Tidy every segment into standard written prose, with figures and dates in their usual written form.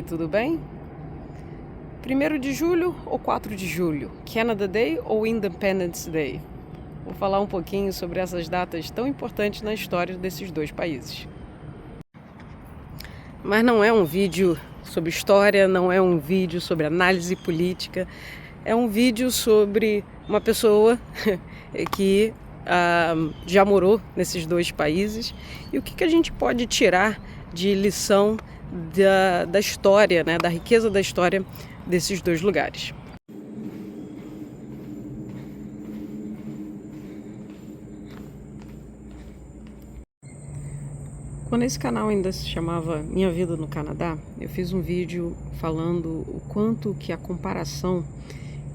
aí, tudo bem? 1º de julho ou 4 de julho? Canada Day ou Independence Day? Vou falar um pouquinho sobre essas datas tão importantes na história desses dois países. Mas não é um vídeo sobre história, não é um vídeo sobre análise política, é um vídeo sobre uma pessoa que já morou nesses dois países e o que a gente pode tirar de lição da história, né, da riqueza da história desses dois lugares. Quando esse canal ainda se chamava Minha Vida no Canadá, eu fiz um vídeo falando o quanto que a comparação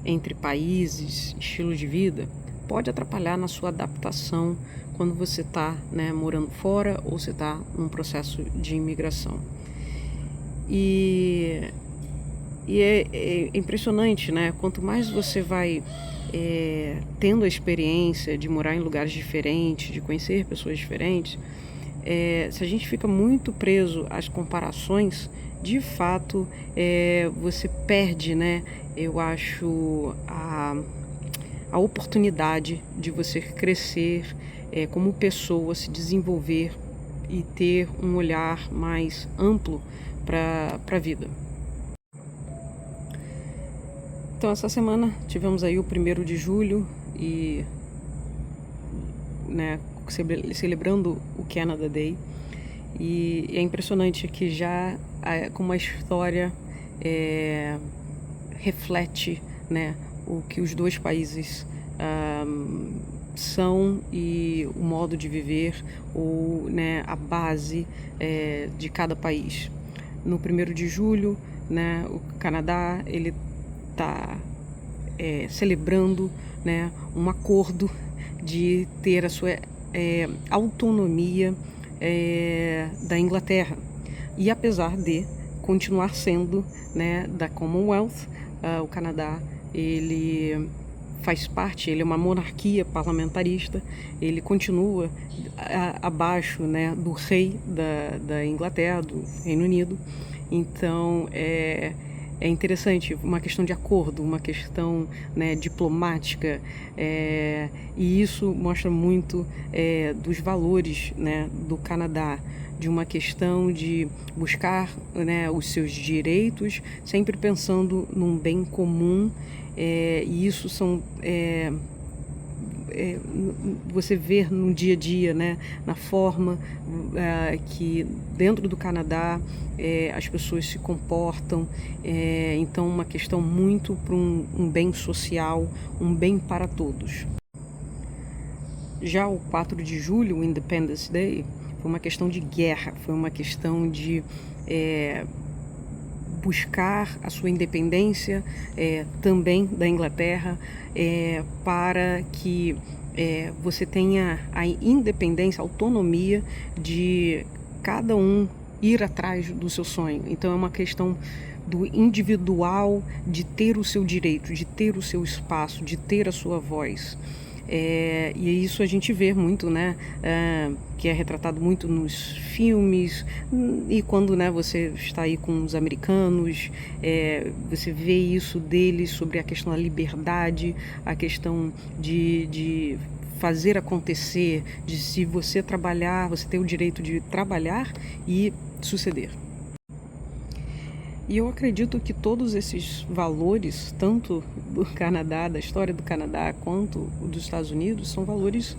entre países, estilo de vida, pode atrapalhar na sua adaptação quando você está, né, morando fora ou você está num processo de imigração. E é impressionante, né? Quanto mais você vai tendo a experiência de morar em lugares diferentes, de conhecer pessoas diferentes, se a gente fica muito preso às comparações, de fato você perde, né? Eu acho a oportunidade de você crescer como pessoa, se desenvolver e ter um olhar mais amplo para a vida. Então essa semana tivemos aí o 1º de julho e, né, celebrando o Canada Day, e é impressionante que já como a história reflete, né, o que os dois países são e o modo de viver, ou, né, a base de cada país. No 1º de julho, né, o Canadá ele está celebrando, né, um acordo de ter a sua autonomia da Inglaterra, e apesar de continuar sendo, né, da Commonwealth, o Canadá ele faz parte, ele é uma monarquia parlamentarista, ele continua abaixo, né, do rei da Inglaterra, do Reino Unido. Então é interessante, uma questão de acordo, uma questão, né, diplomática, e isso mostra muito dos valores, né, do Canadá, de uma questão de buscar, né, os seus direitos, sempre pensando num bem comum, e isso são você vê no dia a dia, né, na forma que dentro do Canadá as pessoas se comportam, então uma questão muito para um bem social, um bem para todos. Já o 4 de julho, o Independence Day, foi uma questão de guerra, foi uma questão de buscar a sua independência também da Inglaterra, para que você tenha a independência, a autonomia de cada um ir atrás do seu sonho. Então é uma questão do individual, de ter o seu direito, de ter o seu espaço, de ter a sua voz. E isso a gente vê muito, né, que é retratado muito nos filmes, e quando, né, você está aí com os americanos, você vê isso deles sobre a questão da liberdade, a questão de fazer acontecer, de se você trabalhar, você tem o direito de trabalhar e suceder. E eu acredito que todos esses valores, tanto do Canadá, da história do Canadá, quanto dos Estados Unidos, são valores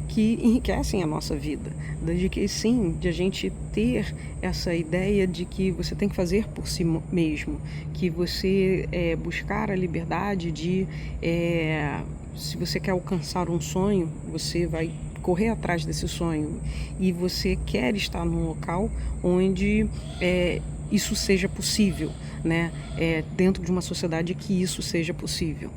que enriquecem a nossa vida. De que sim, de a gente ter essa ideia de que você tem que fazer por si mesmo, que você buscar a liberdade de, se você quer alcançar um sonho, você vai correr atrás desse sonho, e você quer estar num local onde isso seja possível, né? Dentro de uma sociedade que isso seja possível.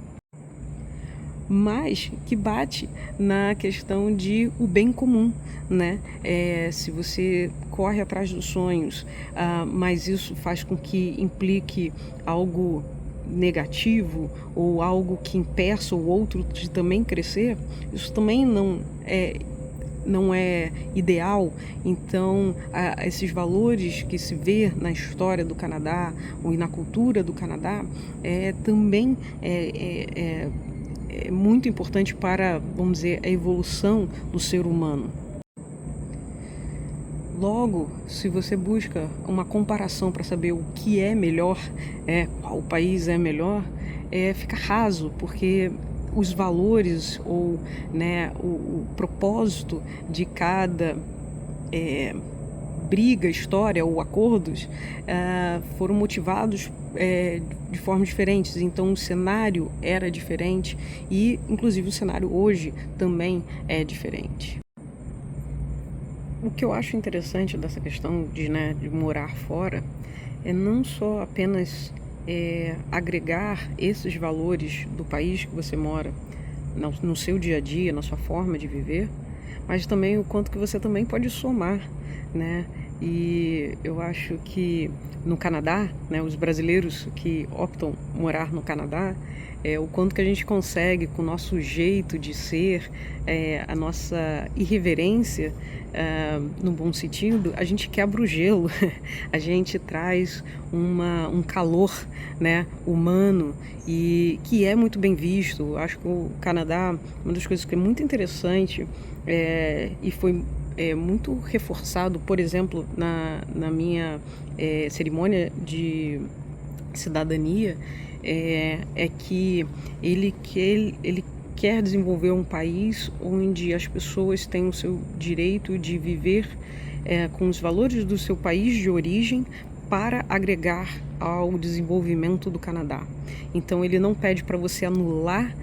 Mas que bate na questão de o bem comum, né? Se você corre atrás dos sonhos, mas isso faz com que implique algo negativo ou algo que impeça o outro de também crescer, isso também não não é ideal, então esses valores que se vê na história do Canadá ou na cultura do Canadá também é muito importante para, vamos dizer, a evolução do ser humano. Logo, se você busca uma comparação para saber o que é melhor, qual país é melhor, fica raso, porque os valores ou, né, o propósito de cada briga, história ou acordos foram motivados de formas diferentes. Então o cenário era diferente e inclusive o cenário hoje também é diferente. O que eu acho interessante dessa questão de morar fora é não só apenas agregar esses valores do país que você mora no seu dia a dia, na sua forma de viver, mas também o quanto que você também pode somar, né? E eu acho que no Canadá, né, os brasileiros que optam morar no Canadá, o quanto que a gente consegue, com o nosso jeito de ser, a nossa irreverência, no bom sentido, a gente quebra o gelo, a gente traz um calor, né, humano, e que é muito bem visto. Acho que o Canadá, uma das coisas que é muito interessante e foi muito reforçado, por exemplo, na minha cerimônia de cidadania, que ele quer desenvolver um país onde as pessoas têm o seu direito de viver com os valores do seu país de origem para agregar ao desenvolvimento do Canadá. Então ele não pede para você anular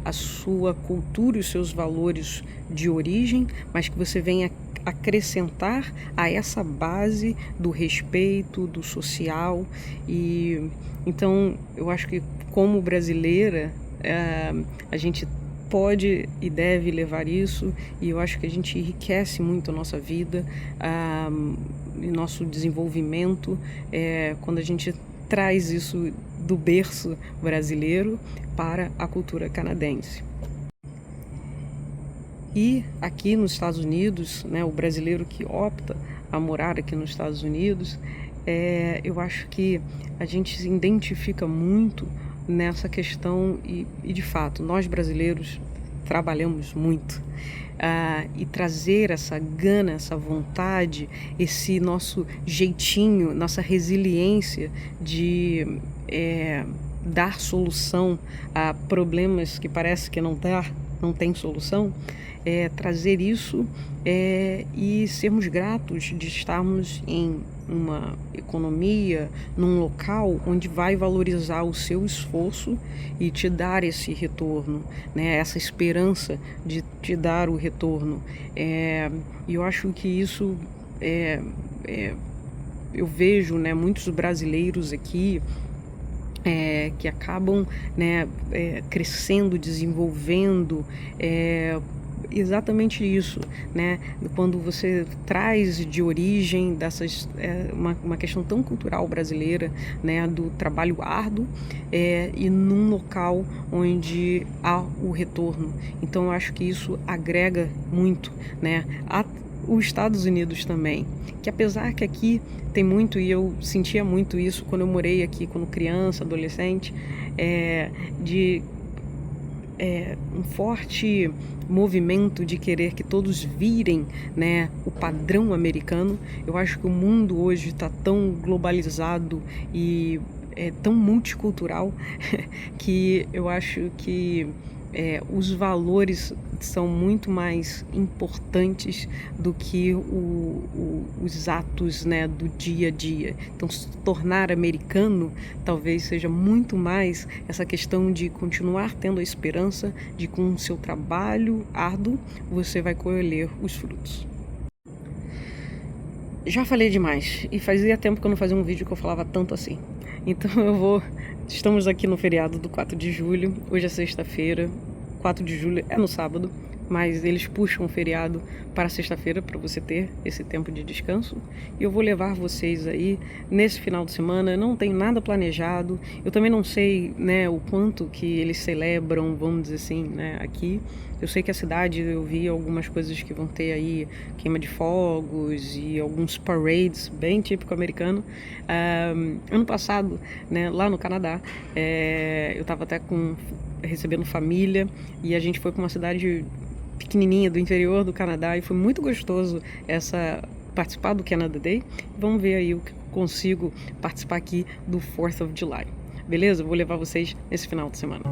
a sua cultura e os seus valores de origem, mas que você venha acrescentar a essa base do respeito, do social. E então eu acho que como brasileira a gente pode e deve levar isso, e eu acho que a gente enriquece muito a nossa vida e nosso desenvolvimento quando a gente traz isso do berço brasileiro para a cultura canadense. E aqui nos Estados Unidos, né, o brasileiro que opta a morar aqui nos Estados Unidos, eu acho que a gente se identifica muito nessa questão e de fato, nós brasileiros trabalhamos muito. E trazer essa gana, essa vontade, esse nosso jeitinho, nossa resiliência de dar solução a problemas que parece que não tem solução, trazer isso e sermos gratos de estarmos em uma economia, num local onde vai valorizar o seu esforço e te dar esse retorno, né? Essa esperança de te dar o retorno. E eu acho que isso eu vejo, né, muitos brasileiros aqui que acabam, né, crescendo, desenvolvendo exatamente isso, né? Quando você traz de origem dessas uma questão tão cultural brasileira, né, do trabalho árduo e num local onde há o retorno. Então eu acho que isso agrega muito, né? Os Estados Unidos também, que apesar que aqui tem muito, e eu sentia muito isso quando eu morei aqui, quando criança, adolescente, de um forte movimento de querer que todos virem, né, o padrão americano. Eu acho que o mundo hoje está tão globalizado e tão multicultural que eu acho que os valores são muito mais importantes do que os atos, né, do dia a dia. Então, se tornar americano talvez seja muito mais essa questão de continuar tendo a esperança de que com o seu trabalho árduo você vai colher os frutos. Já falei demais e fazia tempo que eu não fazia um vídeo que eu falava tanto assim. Então estamos aqui no feriado do 4 de julho, hoje é sexta-feira, 4 de julho é no sábado, mas eles puxam o feriado para sexta-feira para você ter esse tempo de descanso. E eu vou levar vocês aí nesse final de semana. Eu não tenho nada planejado. Eu também não sei, né, o quanto que eles celebram, vamos dizer assim, né, aqui. Eu sei que a cidade, eu vi algumas coisas que vão ter aí, queima de fogos e alguns parades, bem típico americano. Ano passado, né, lá no Canadá, eu estava até recebendo família e a gente foi para uma cidade pequenininha do interior do Canadá e foi muito gostoso participar do Canada Day. Vamos ver aí o que consigo participar aqui do 4th of July. Beleza? Vou levar vocês nesse final de semana.